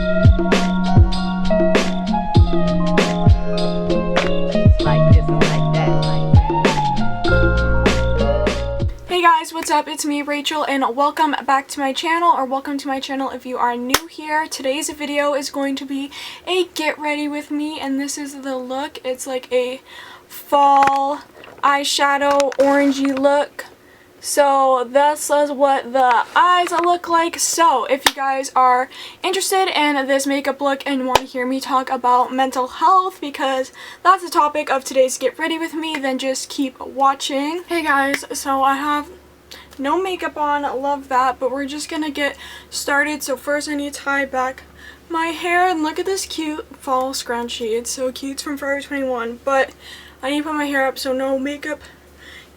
Hey guys, what's up? It's me, Rachel, and welcome back to my channel, or welcome to my channel if you are new here. Today's video is going to be a get ready with me, and this is the look. It's like a fall eyeshadow orangey look. So this is what the eyes look like. So if you guys are interested in this makeup look and want to hear me talk about mental health, because that's the topic of today's get ready with me, then just keep watching. Hey guys, so I have no makeup on, love that, but we're just gonna get started. So first I need to tie back my hair, and look at this cute fall scrunchie. It's so cute. It's from Forever 21, but I need to put my hair up so no makeup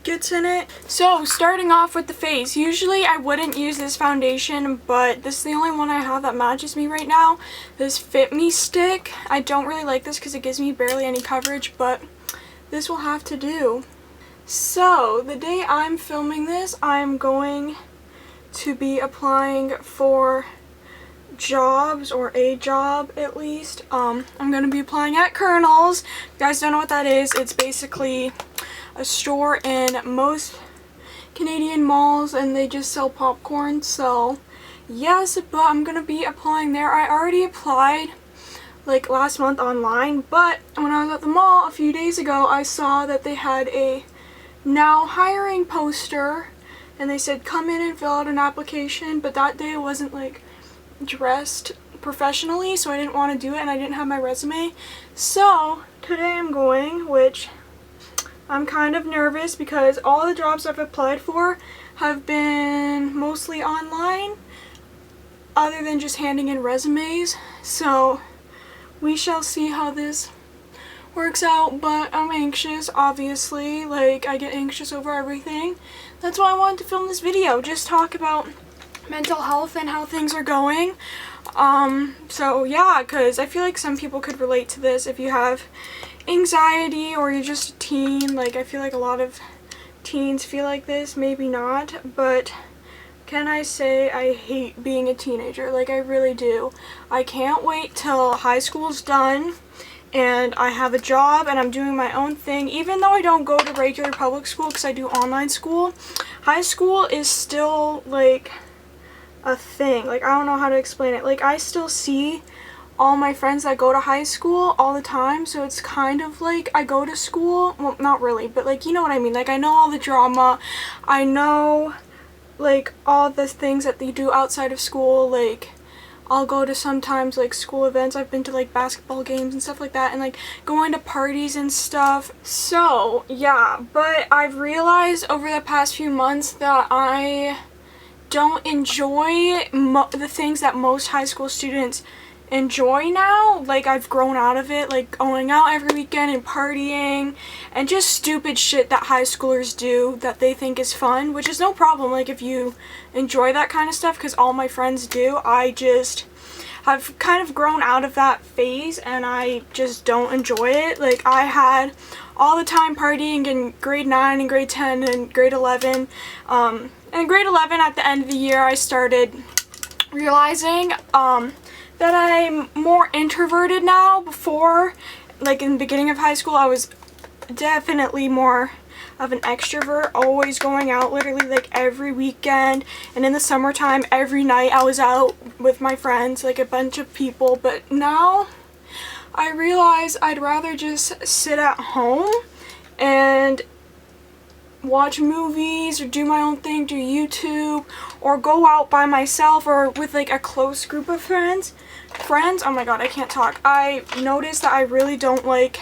gets in it. So starting off with the face, usually I wouldn't use this foundation, but this is the only one I have that matches me right now. This Fit Me stick. I don't really like this because it gives me barely any coverage, but this will have to do. So the day I'm filming this, I'm going to be applying for jobs, or a job at least. I'm going to be applying at Colonel's. If you guys don't know what that is, it's basically a store in most Canadian malls, and they just sell popcorn. So yes, but I'm gonna be applying there. I already applied like last month online, but when I was at the mall a few days ago, I saw that they had a now hiring poster, and they said come in and fill out an application, but that day I wasn't like dressed professionally, so I didn't want to do it, and I didn't have my resume. So today I'm going, which I'm kind of nervous because all the jobs I've applied for have been mostly online, other than just handing in resumes. So we shall see how this works out, but I'm anxious, obviously. Like, I get anxious over everything. That's why I wanted to film this video, just talk about mental health and how things are going. So yeah, because I feel like some people could relate to this if you have anxiety or you're just a teen. Like, I feel like a lot of teens feel like this, maybe not, but can I say I hate being a teenager? Like, I really do. I can't wait till high school's done and I have a job and I'm doing my own thing. Even though I don't go to regular public school because I do online school, high school is still like a thing. Like, I don't know how to explain it. Like, I still see all my friends that go to high school all the time, so it's kind of like I go to school. Well, not really, but like, you know what I mean. Like, I know all the drama, I know like all the things that they do outside of school. Like, I'll go to sometimes like school events. I've been to like basketball games and stuff like that, and like going to parties and stuff. So yeah, but I've realized over the past few months that I don't enjoy the things that most high school students enjoy now. Like, I've grown out of it, like going out every weekend and partying and just stupid shit that high schoolers do that they think is fun, which is no problem, like, if you enjoy that kind of stuff, because all my friends do. I just have kind of grown out of that phase and I just don't enjoy it. Like, I had all the time partying in grade 9 and grade 10 and grade 11. And in grade 11, at the end of the year, I started realizing that I'm more introverted now. Before, like in the beginning of high school, I was definitely more of an extrovert, always going out literally like every weekend, and in the summertime every night I was out with my friends, like a bunch of people. But now I realize I'd rather just sit at home and watch movies or do my own thing, do YouTube, or go out by myself or with like a close group of friends. Oh my god, I can't talk. I noticed that I really don't like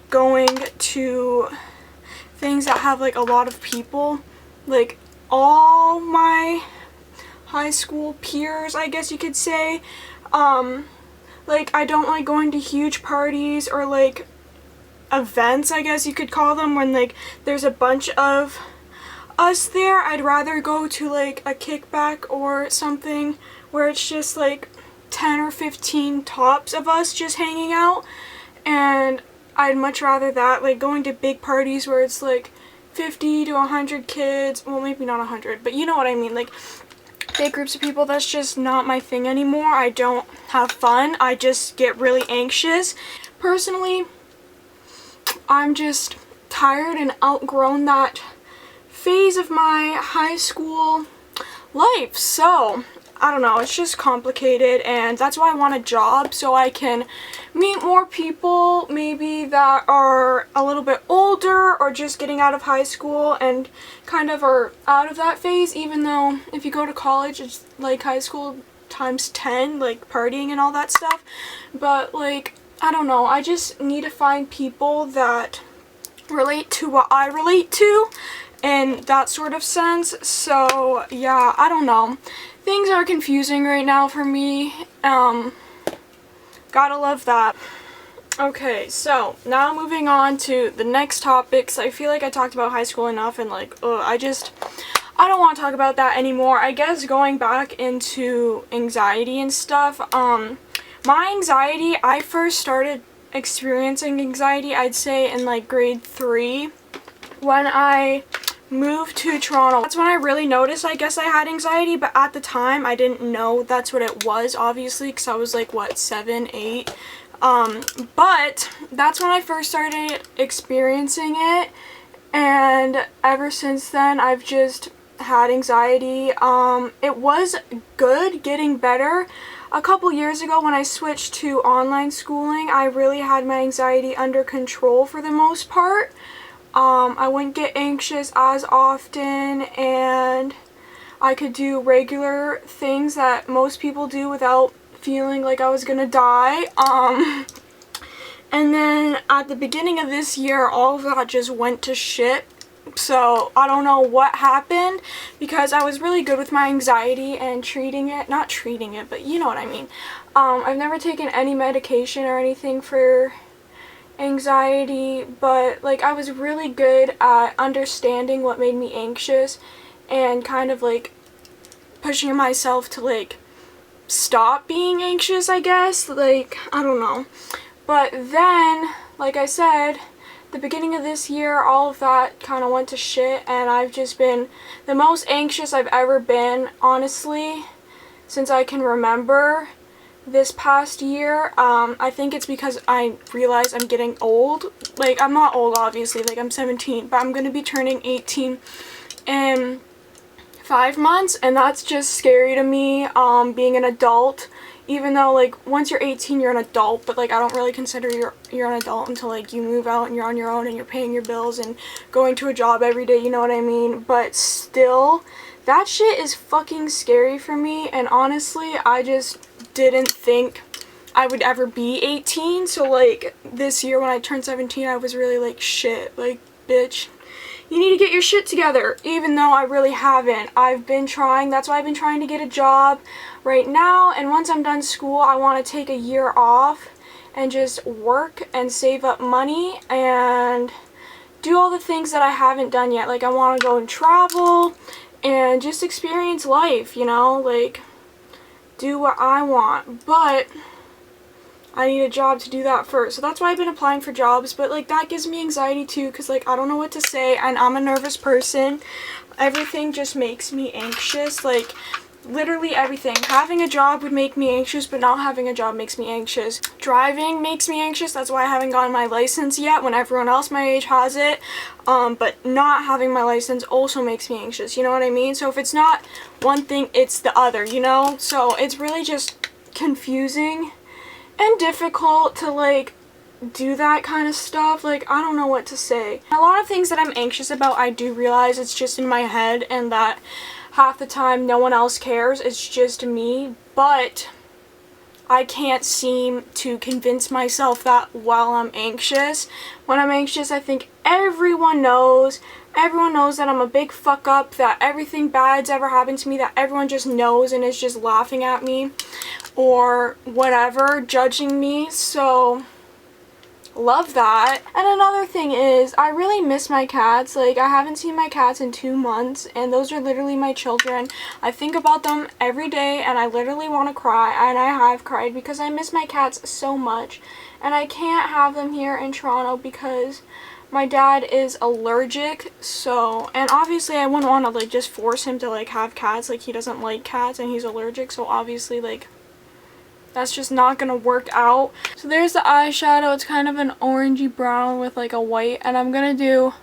going to things that have like a lot of people. Like, all my high school peers, I guess you could say, like, I don't like going to huge parties or like events, I guess you could call them, when like there's a bunch of us there. I'd rather go to like a kickback or something where it's just like 10 or 15 tops of us just hanging out, and I'd much rather that. Like, going to big parties where it's like 50 to 100 kids, well, maybe not 100, but you know what I mean, like big groups of people, that's just not my thing anymore. I don't have fun. I just get really anxious. Personally, I'm just tired and outgrown that phase of my high school life. So I don't know, it's just complicated, and that's why I want a job, so I can meet more people maybe that are a little bit older or just getting out of high school and kind of are out of that phase, even though if you go to college it's like high school times 10, like partying and all that stuff. But like, I don't know, I just need to find people that relate to what I relate to in that sort of sense. So yeah, I don't know. Things are confusing right now for me. Gotta love that. Okay, so now moving on to the next topics. I feel like I talked about high school enough, and like, I don't want to talk about that anymore. I guess going back into anxiety and stuff. My anxiety, I first started experiencing anxiety, I'd say in like grade 3 when I moved to Toronto. That's when I really noticed, I guess, I had anxiety, but at the time I didn't know that's what it was, obviously, because I was like, what, 7, 8? But that's when I first started experiencing it, and ever since then I've just had anxiety. It was good, getting better. A couple years ago when I switched to online schooling, I really had my anxiety under control for the most part. I wouldn't get anxious as often, and I could do regular things that most people do without feeling like I was gonna die. And then at the beginning of this year, all of that just went to shit. So I don't know what happened, because I was really good with my anxiety and not treating it, but you know what I mean. I've never taken any medication or anything for anxiety, but like I was really good at understanding what made me anxious and kind of like pushing myself to like stop being anxious, I guess. Like, I don't know. But then, like I said, the beginning of this year, all of that kind of went to shit, and I've just been the most anxious I've ever been, honestly, since I can remember. This past year, I think it's because I realize I'm getting old. Like, I'm not old, obviously, like I'm 17, but I'm gonna be turning 18 in 5 months, and that's just scary to me, being an adult. Even though, like, once you're 18, you're an adult, but like I don't really consider you're an adult until like you move out and you're on your own and you're paying your bills and going to a job every day, you know what I mean? But still, that shit is fucking scary for me, and honestly, I just didn't think I would ever be 18, so like this year when I turned 17, I was really like, shit, like, bitch, you need to get your shit together, even though I really haven't. I've been trying. That's why I've been trying to get a job right now, and once I'm done school, I want to take a year off and just work and save up money and do all the things that I haven't done yet. Like, I want to go and travel and just experience life, you know, like, do what I want, but I need a job to do that first. So that's why I've been applying for jobs, but like that gives me anxiety too, because like I don't know what to say, and I'm a nervous person. Everything just makes me anxious, like literally everything. Having a job would make me anxious, but not having a job makes me anxious. Driving makes me anxious. That's why I haven't gotten my license yet when everyone else my age has it. But not having my license also makes me anxious, you know what I mean? So if it's not one thing, it's the other, you know? So it's really just confusing and difficult to like do that kind of stuff. Like, I don't know what to say. A lot of things that I'm anxious about, I do realize it's just in my head, and that half the time no one else cares, it's just me, but I can't seem to convince myself that while I'm anxious. When I'm anxious, I think everyone knows that I'm a big fuck up, that everything bad's ever happened to me, that everyone just knows and is just laughing at me or whatever, judging me. So love that. And another thing is, I really miss my cats. Like, I haven't seen my cats in 2 months, and those are literally my children. I think about them every day, and I literally want to cry, and I have cried because I miss my cats so much, and I can't have them here in Toronto because my dad is allergic, so, and obviously I wouldn't want to like just force him to like have cats. Like, he doesn't like cats and he's allergic, so obviously like that's just not gonna work out. So there's the eyeshadow. It's kind of an orangey brown with like a white, and I'm gonna do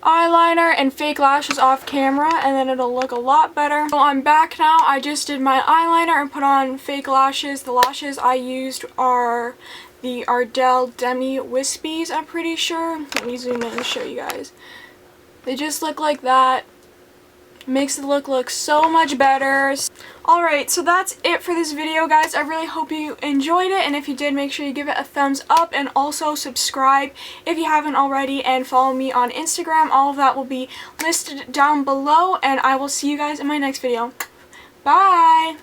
eyeliner and fake lashes off camera, and then it'll look a lot better. So I'm back now. I just did my eyeliner and put on fake lashes. The lashes I used are the Ardell Demi Wispies, I'm pretty sure. Let me zoom in and show you guys. They just look like that. Makes the look so much better. Alright, so that's it for this video, guys. I really hope you enjoyed it, and if you did, make sure you give it a thumbs up, and also subscribe if you haven't already, and follow me on Instagram. All of that will be listed down below, and I will see you guys in my next video. Bye!